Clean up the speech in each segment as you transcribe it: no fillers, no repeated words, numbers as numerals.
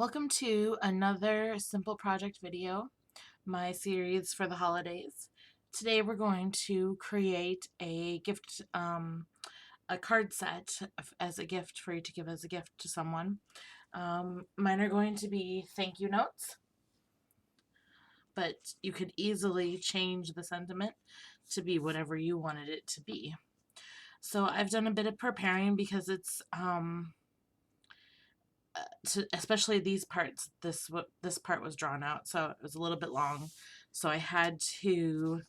Welcome to another simple project video, my series for the holidays. Today we're going to create a gift, a card set as a gift for you to give as a gift to someone. Mine are going to be thank you notes, but you could easily change the sentiment to be whatever you wanted it to be. So I've done a bit of preparing because it's especially these parts, this part was drawn out, so it was a little bit long, so I had to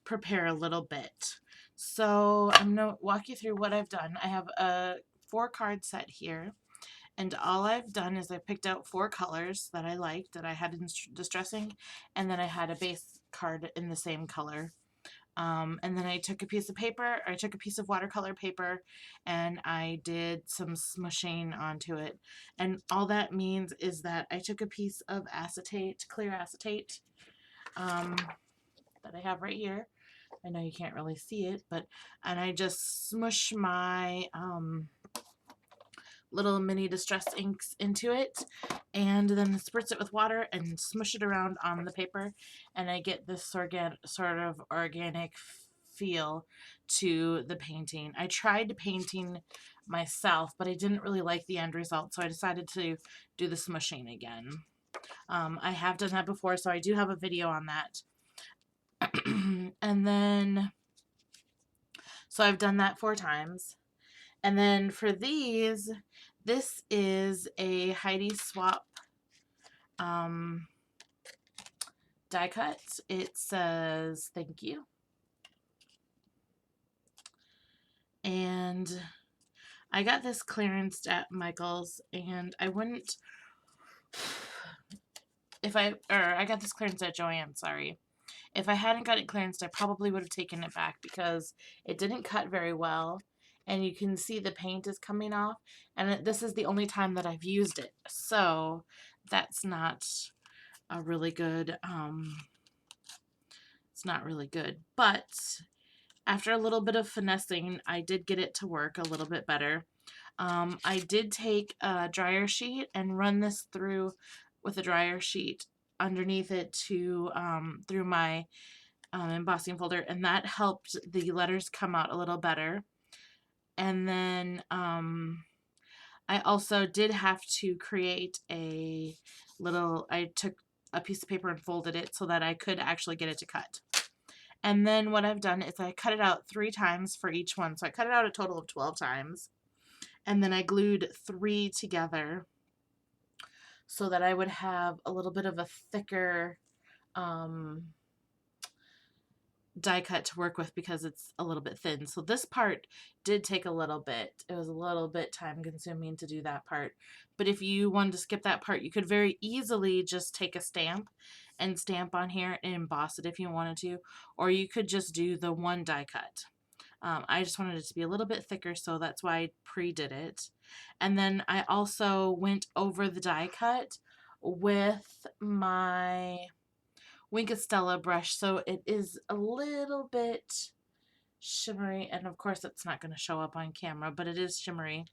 prepare a little bit. So I'm going to walk you through what I've done. I have a 4-card set here, and all I've done is I picked out 4 colors that I liked, that I had in distressing, and then I had a base card in the same color. And then I took a piece of paper, or I took a piece of watercolor paper, and I did some smushing onto it. And all that means is that I took a piece of acetate, clear acetate, that I have right here. I know you can't really see it, and I just smush my little mini distress inks into it, and then spritz it with water and smush it around on the paper, and I get this sort of organic feel to the painting. I tried painting myself, but I didn't really like the end result, so I decided to do the smushing again. I have done that before, so I do have a video on that. And then, so I've done that 4 times. And then for these, this is a Heidi Swapp die cut. It says thank you. And I got this clearance at Michael's, and I wouldn't, I got this clearance at Joann, sorry. If I hadn't got it clearanced, I probably would have taken it back because it didn't cut very well, and you can see the paint is coming off, and this is the only time that I've used it, so that's not a really good, it's not really good, but after a little bit of finessing, I did get it to work a little bit better. I did take a dryer sheet and run this through with a dryer sheet underneath it to through my embossing folder, and that helped the letters come out a little better. And then I also did have to create a little, I took a piece of paper and folded it so that I could actually get it to cut. And then what I've done is I cut it out 3 times for each one. So I cut it out a total of 12 times. And then I glued 3 together so that I would have a little bit of a thicker die cut to work with because it's a little bit thin. So this part did take a little bit. It was a little bit time consuming to do that part. But if you wanted to skip that part, you could very easily just take a stamp and stamp on here and emboss it if you wanted to, or you could just do the one die cut. I just wanted it to be a little bit thicker, so that's why I pre-did it. And then I also went over the die cut with my Wink of Stella brush, so it is a little bit shimmery, and of course it's not going to show up on camera, but it is shimmery.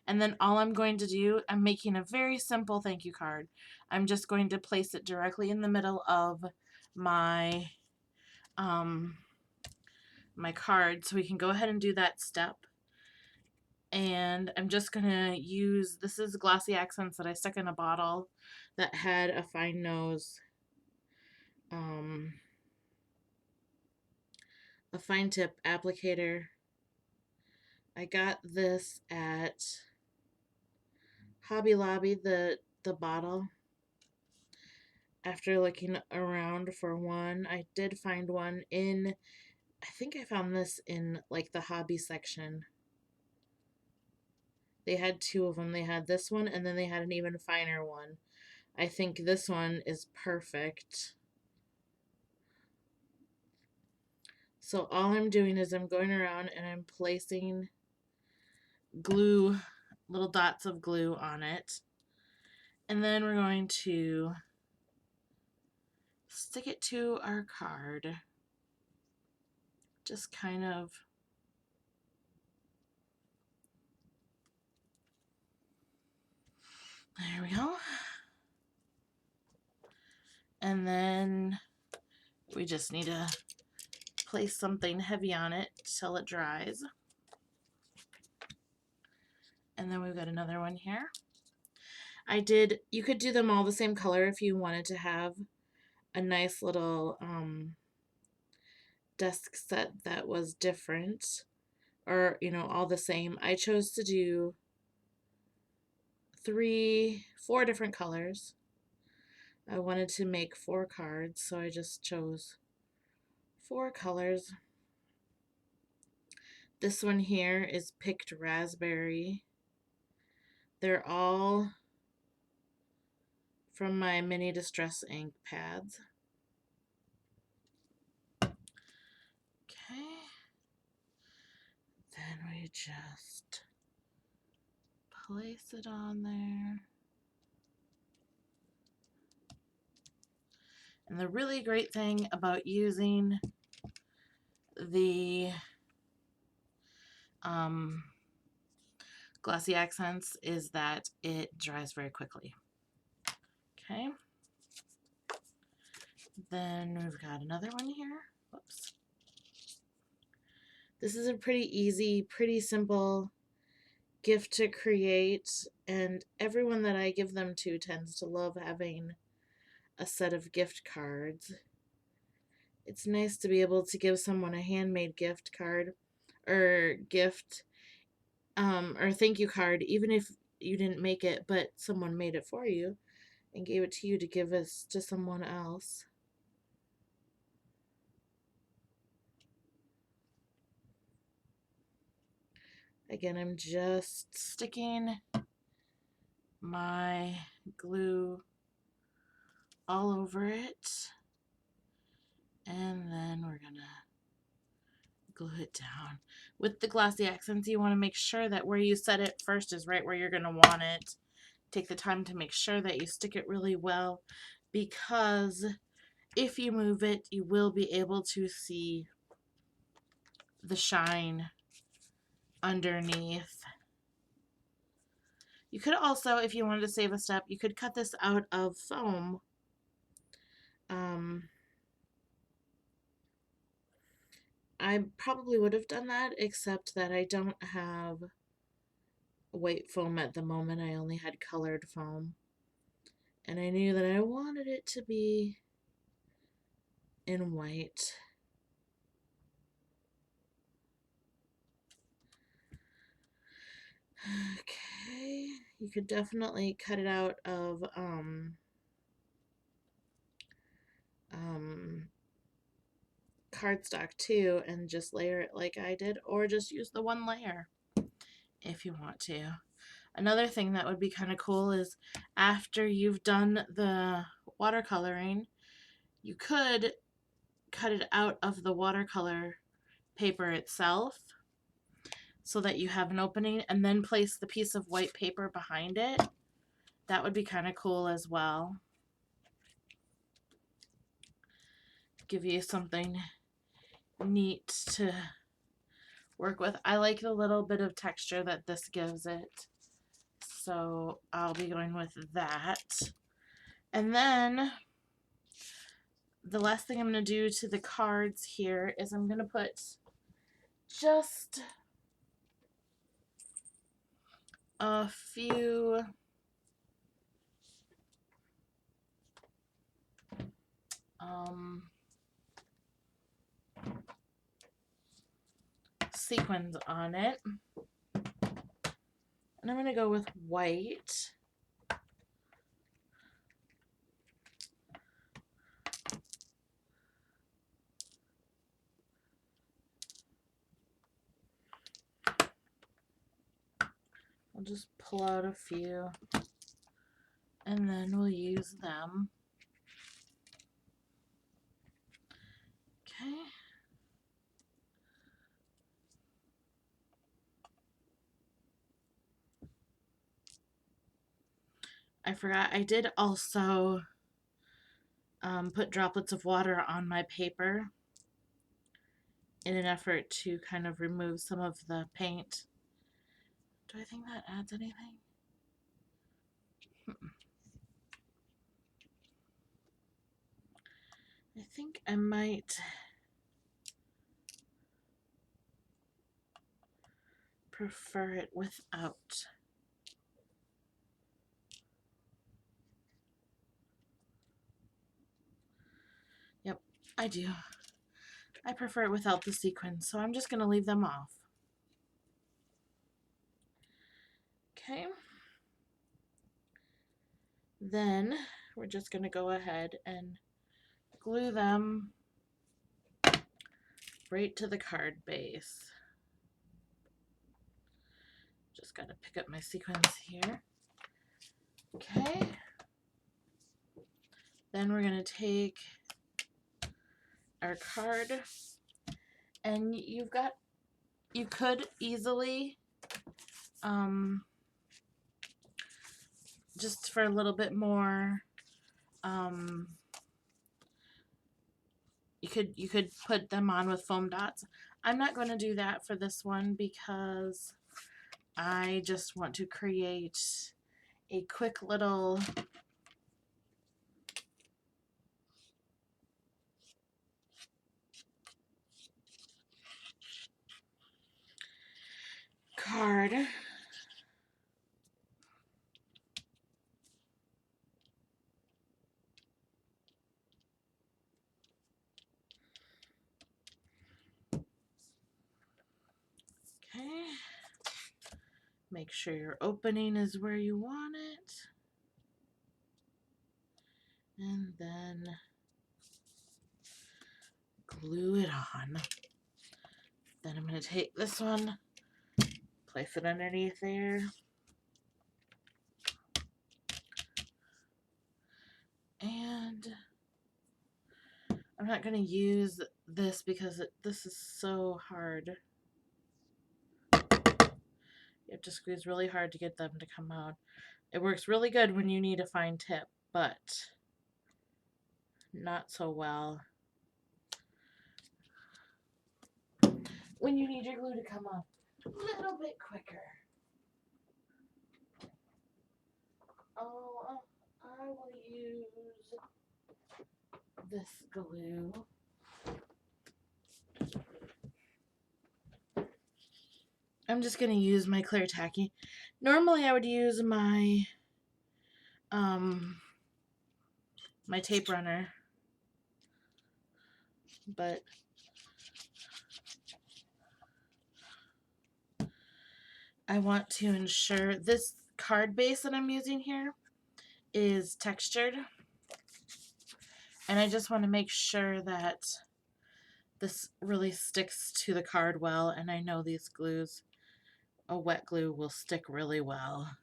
And then all I'm going to do, I'm making a very simple thank you card. I'm just going to place it directly in the middle of my my card, so we can go ahead and do that step. And I'm just gonna use, this is Glossy Accents that I stuck in a bottle that had a fine nose, a fine tip applicator. I got this at Hobby Lobby, the bottle. After looking around for one, I did find one in, I think I found this in like the hobby section. They had 2 of them. They had this one, and then they had an even finer one. I think this one is perfect. So all I'm doing is I'm going around and I'm placing glue, little dots of glue on it. And then we're going to stick it to our card. Just kind of And then we just need to place something heavy on it till it dries. And then we've got another one here. You could do them all the same color if you wanted to have a nice little desk set that was different, or all the same. I chose to do 4 different colors. I wanted to make 4 cards, so I just chose 4 colors. This one here is Picked Raspberry. They're all from my mini distress ink pads. Okay. Then we just place it on there. And the really great thing about using the glossy accents is that it dries very quickly. Okay. Then we've got another one here. Whoops. This is a pretty easy, pretty simple gift to create, and everyone that I give them to tends to love having a set of gift cards. It's nice to be able to give someone a handmade gift card or gift or thank you card, even if you didn't make it, but someone made it for you and gave it to you to give us to someone else. Again, I'm just sticking my glue all over it, and then we're gonna glue it down. With the glossy accents, you want to make sure that where you set it first is right where you're gonna want it. Take the time to make sure that you stick it really well, because if you move it, you will be able to see the shine underneath. You could also, if you wanted to save a step, you could cut this out of foam. I probably would have done that, except that I don't have white foam at the moment. I only had colored foam. And I knew that I wanted it to be in white. Okay, you could definitely cut it out of cardstock too and just layer it like I did, or just use the one layer if you want to. Another thing that would be kind of cool is after you've done the watercoloring, you could cut it out of the watercolor paper itself so that you have an opening, and then place the piece of white paper behind it. That would be kind of cool as well. Give you something neat to work with. I like the little bit of texture that this gives it, so I'll be going with that. And then the last thing I'm going to do to the cards here is I'm going to put just a few sequins on it. And I'm going to go with white. I'll just pull out a few and then we'll use them. Okay. I forgot, I did also put droplets of water on my paper in an effort to kind of remove some of the paint. Do I think that adds anything? think I might prefer it without. Yep, I do. I prefer it without the sequins, so I'm just going to leave them off. Okay. Then we're just going to go ahead and glue them right to the card base. Just got to pick up my sequins here. Okay. Then we're going to take our card, and you could easily just for a little bit more you could put them on with foam dots. I'm not going to do that for this one because I just want to create a quick little card. Okay. Make sure your opening is where you want it. And then glue it on. Then I'm going to take this one, place it underneath there. And I'm not going to use this because this is so hard. You have to squeeze really hard to get them to come out. It works really good when you need a fine tip, but not so well when you need your glue to come up a little bit quicker. Oh, I will use this glue. I'm just going to use my clear tacky. Normally I would use my my tape runner, but I want to ensure this card base that I'm using here is textured, and I just want to make sure that this really sticks to the card well, and I know these glues, a wet glue will stick really well.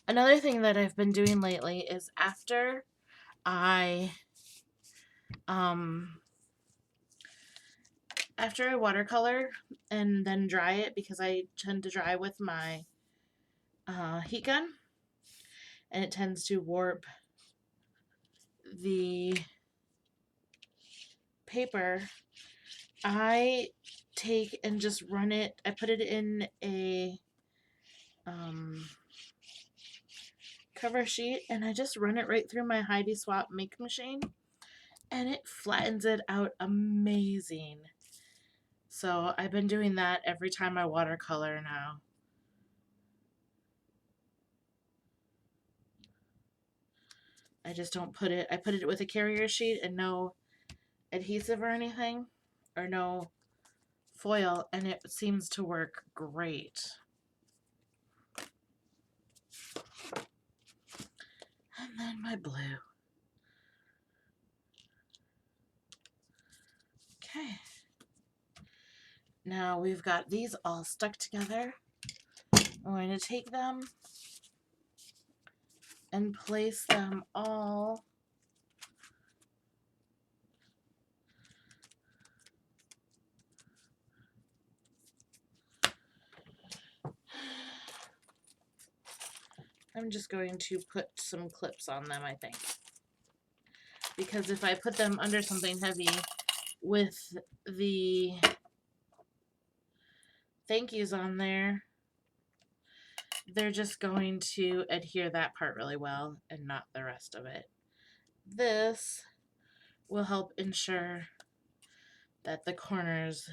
Another thing that I've been doing lately is after I watercolor and then dry it, because I tend to dry with my heat gun and it tends to warp the paper, I take and just run it, I put it in a cover sheet and I just run it right through my Heidi Swapp make machine and it flattens it out amazing. So I've been doing that every time I watercolor now. I just don't put it, I put it with a carrier sheet and no adhesive or anything, or no foil, and it seems to work great. And then my blue. Okay. Now we've got these all stuck together. I'm going to take them and place them all I'm just going to put some clips on them, I think. Because if I put them under something heavy with the thank yous on there, they're just going to adhere that part really well and not the rest of it. This will help ensure that the corners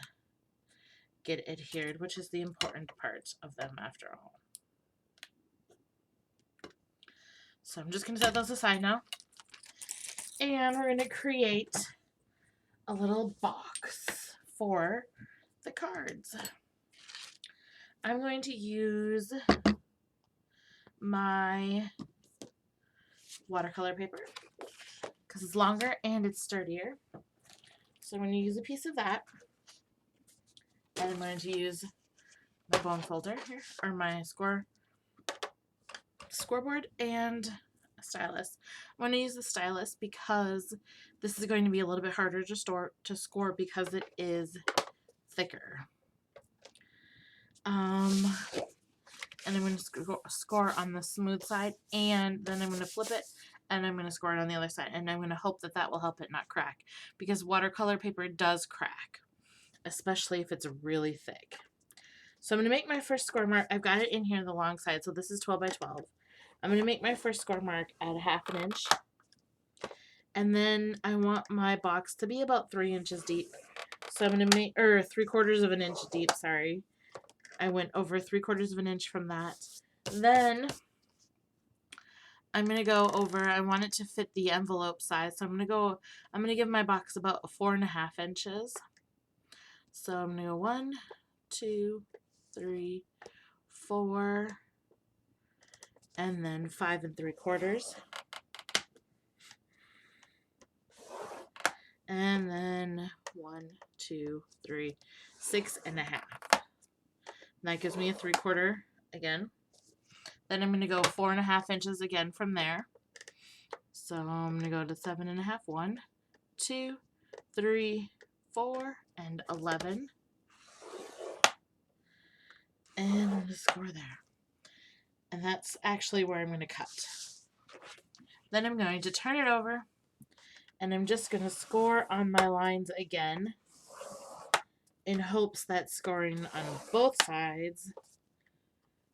get adhered, which is the important part of them after all. So I'm just going to set those aside now. And we're going to create a little box for the cards. I'm going to use my watercolor paper because it's longer and it's sturdier. So I'm going to use a piece of that. And I'm going to use my bone folder here, or my scoreboard, and a stylus. I'm going to use the stylus because this is going to be a little bit harder to score because it is thicker. And I'm going to score on the smooth side, and then I'm going to flip it, and I'm going to score it on the other side, and I'm going to hope that that will help it not crack, because watercolor paper does crack, especially if it's really thick. So I'm going to make my first score mark. I've got it in here on the long side, so this is 12 by 12. I'm going to make my first score mark at 1/2 inch, and then I want my box to be about 3 inches deep. So I'm going to make, or 3/4 inch deep, sorry. I went over 3/4 inch from that. Then I'm going to go over, I want it to fit the envelope size, so I'm going to give my box about 4.5 inches. So I'm going to go 1, 2, 3, 4, and then 5 3/4. And then 1, 2, 3, 6.5. That gives me a 3/4 again. Then I'm going to go 4.5 inches again from there. So I'm going to go to 7.5. 1, 2, 3, 4, and 11. And I'm going to score there. And that's actually where I'm going to cut. Then I'm going to turn it over, and I'm just going to score on my lines again in hopes that scoring on both sides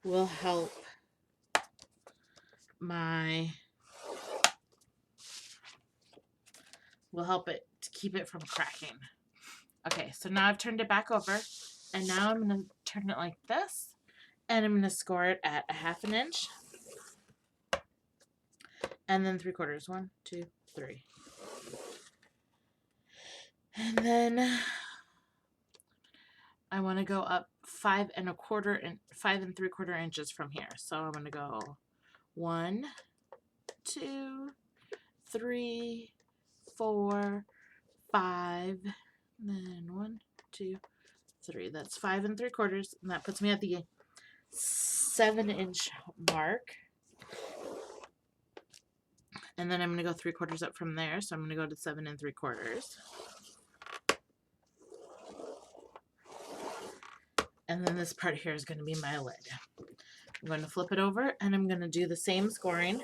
will help it to keep it from cracking. Okay, so now I've turned it back over, and now I'm going to turn it like this, and I'm going to score it at 1/2 inch, and then 3/4. 1, 2, 3. And then I want to go up 5 1/4 and 5 3/4 inches from here. So I'm going to go 1, 2, 3, 4, 5, and then 1, 2, 3. That's 5 3/4, and that puts me at the 7 inch mark. And then I'm going to go 3/4 up from there, so I'm going to go to 7 3/4. And then this part here is going to be my lid. I'm going to flip it over, and I'm going to do the same scoring.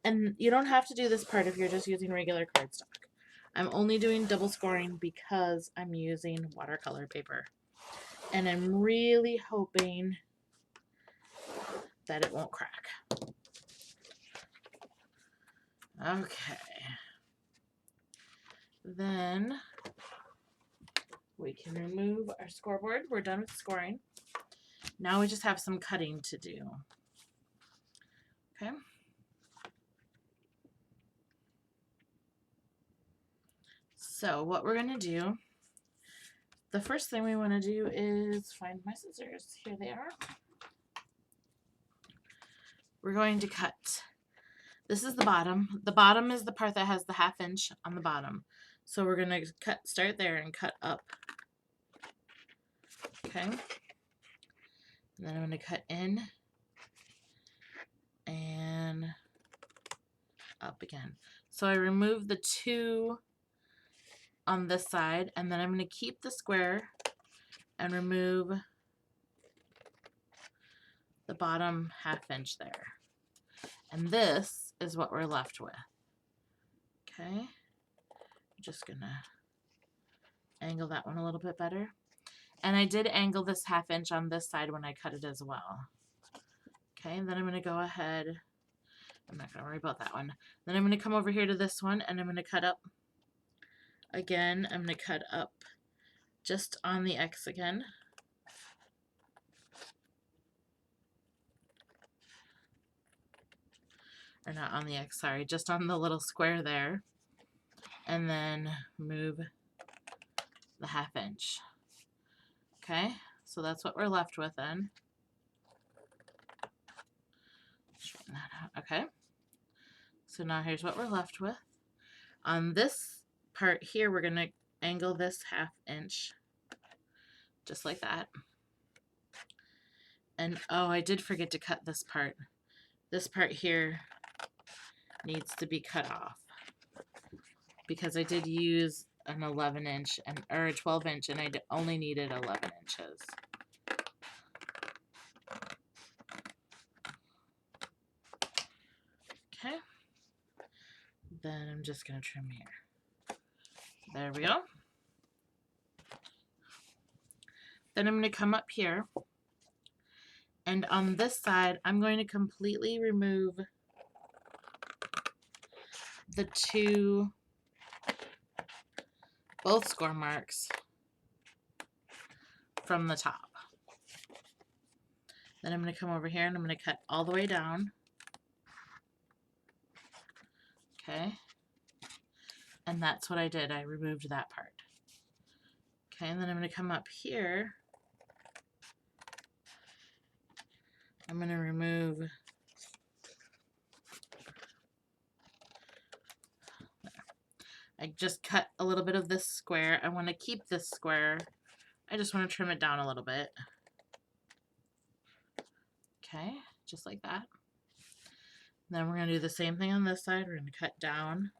And you don't have to do this part if you're just using regular cardstock. I'm only doing double scoring because I'm using watercolor paper. And I'm really hoping that it won't crack. Okay. Then we can remove our scoreboard. We're done with scoring. Now we just have some cutting to do. Okay. So what we're going to do, the first thing we want to do is find my scissors. Here they are. We're going to cut. This is the bottom. The bottom is the part that has the 1/2 inch on the bottom. So we're going to start there and cut up. Okay. And then I'm going to cut in and up again. So I remove the 2 on this side, and then I'm going to keep the square and remove the bottom 1/2 inch there. And this is what we're left with. Okay. I'm just going to angle that one a little bit better. And I did angle this 1/2 inch on this side when I cut it as well. Okay, and then I'm going to go ahead. I'm not going to worry about that one. Then I'm going to come over here to this one, and I'm going to cut up. Again, I'm going to cut up just on the X again. Or not on the X, sorry, just on the little square there. And then move the 1/2 inch. Okay, so that's what we're left with then. Straighten that out. Okay, so now here's what we're left with. On this part here, we're going to angle this 1/2 inch, just like that. And oh, I did forget to cut this part. This part here needs to be cut off because I did use an 11 inch or a 12 inch, and I only needed 11 inches. Okay, then I'm just going to trim here. There we go. Then I'm going to come up here, and on this side, I'm going to completely remove the both score marks from the top. Then I'm going to come over here and I'm going to cut all the way down. Okay. And that's what I did. I removed that part. Okay, and then I'm going to come up here. I'm going to remove I just cut a little bit of this square. I want to keep this square. I just want to trim it down a little bit. Okay, just like that. Then we're going to do the same thing on this side. We're going to cut down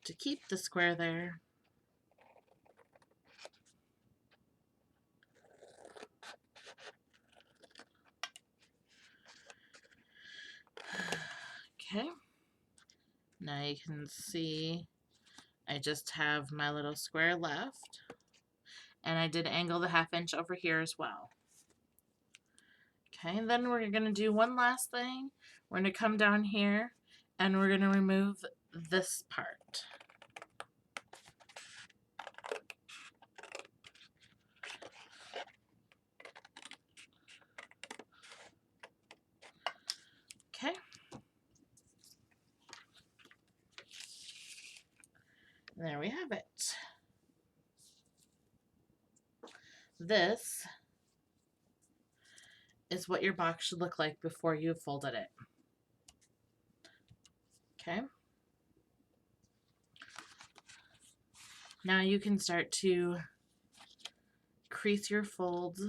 to keep the square there. Okay, now you can see I just have my little square left, and I did angle the 1/2 inch over here as well. Okay, and then we're going to do one last thing. We're going to come down here and we're going to remove this part. Okay. There we have it. This is what your box should look like before you've folded it. Okay. Now you can start to crease your folds.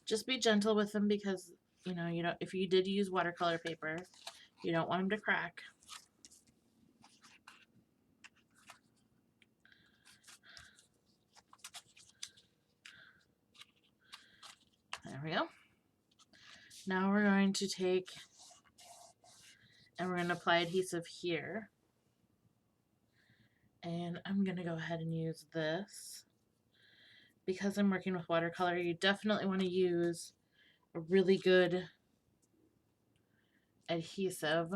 Just be gentle with them because, you know, if you did use watercolor paper, you don't want them to crack. There we go. Now we're going to take and we're going to apply adhesive here. And I'm going to go ahead and use this. Because I'm working with watercolor, you definitely want to use a really good adhesive.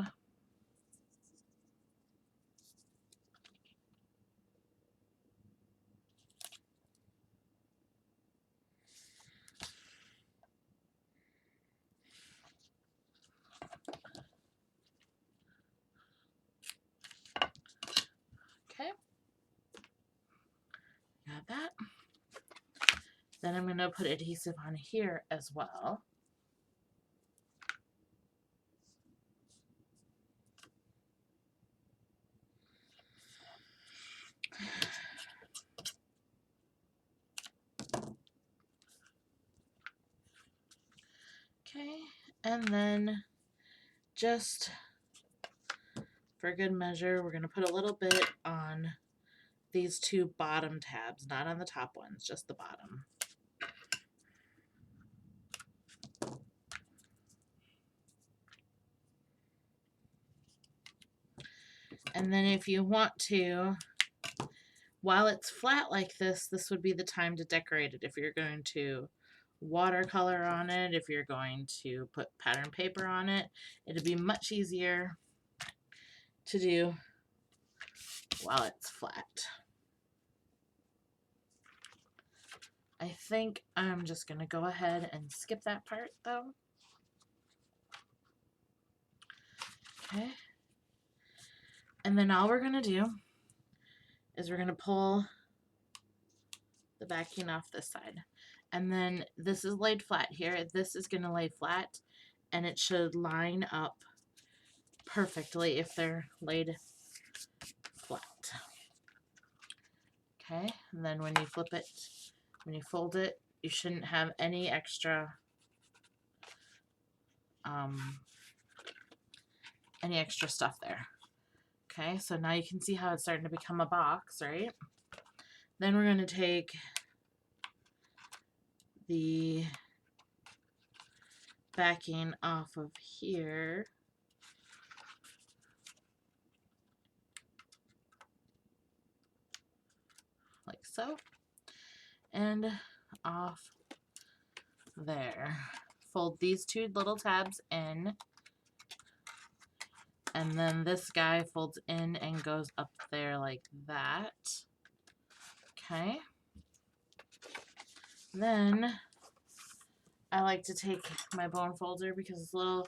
Okay. Got that. Then I'm going to put adhesive on here as well. Okay, and then just for good measure, we're going to put a little bit on these two bottom tabs, not on the top ones, just the bottom. And then if you want to, while it's flat like this, this would be the time to decorate it if you're going to watercolor on it, if you're going to put pattern paper on it, it'd be much easier to do while it's flat. I think I'm just going to go ahead and skip that part though. Okay. And then all we're going to do is we're going to pull the backing off this side. And then this is laid flat here. This is going to lay flat, and it should line up perfectly if they're laid flat. Okay, and then when you flip it, when you fold it, you shouldn't have any extra stuff there. Okay, so now you can see how it's starting to become a box, right? Then we're going to take the backing off of here. Like so. And off there. Fold these two little tabs in. And then this guy folds in and goes up there like that. Okay. Then I like to take my bone folder because it's a little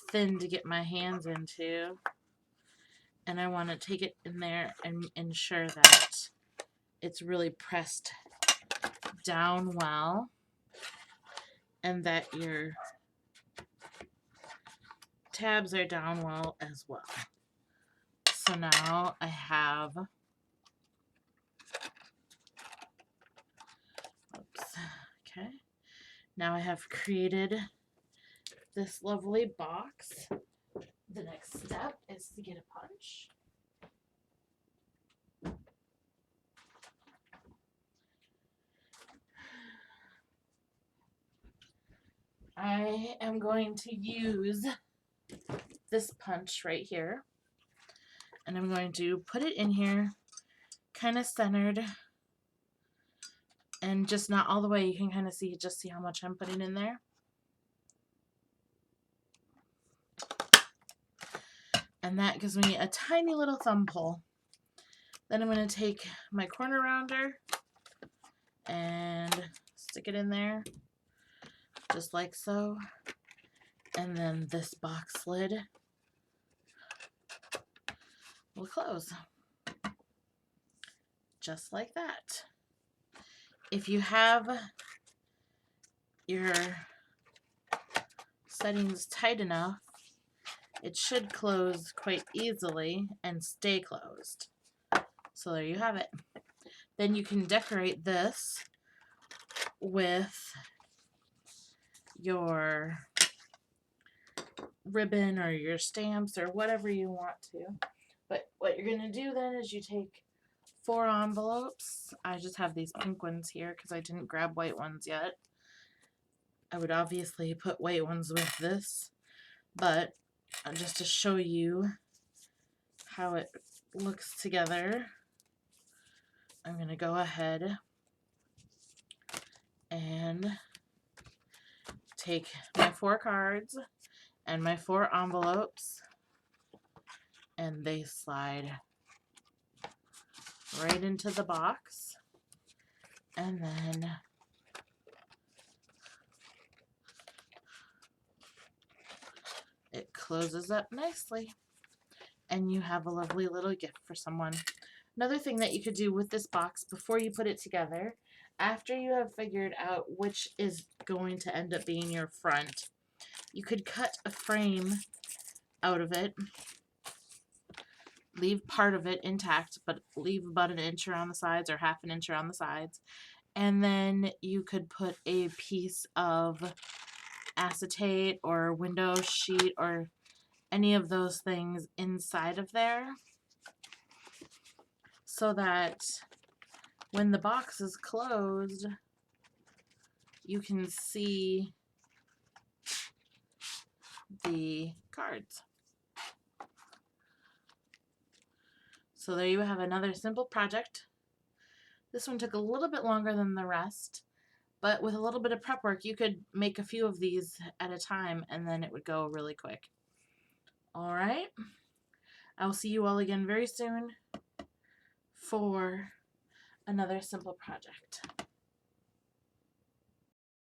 thin to get my hands into. And I want to take it in there and ensure that it's really pressed down well and that your tabs are down well as well. So now I have, okay, now I have created this lovely box. The next step is to get a punch. I am going to use this punch right here, and I'm going to put it in here kind of centered and just not all the way. You can kind of see how much I'm putting in there. And that gives me a tiny little thumb pull. Then I'm going to take my corner rounder and stick it in there just like so. And then this box lid will close just like that. If you have your settings tight enough, it should close quite easily and stay closed. So there you have it. Then you can decorate this with your ribbon or your stamps or whatever you want to. But what you're going to do then is you take 4 envelopes. I just have these pink ones here because I didn't grab white ones yet. I would obviously put white ones with this, but just to show you how it looks together, I'm going to go ahead and take my 4 cards and my 4 envelopes, and they slide right into the box, and then it closes up nicely, and you have a lovely little gift for someone. Another thing that you could do with this box before you put it together, after you have figured out which is going to end up being your front, you could cut a frame out of it, leave part of it intact, but leave about 1 inch around the sides or half an inch around the sides, and then you could put a piece of acetate or window sheet or any of those things inside of there, so that when the box is closed, you can see the cards. So there you have another simple project. This one took a little bit longer than the rest, But with a little bit of prep work, you could make a few of these at a time and then it would go really quick. All right. I will see you all again very soon for another simple project.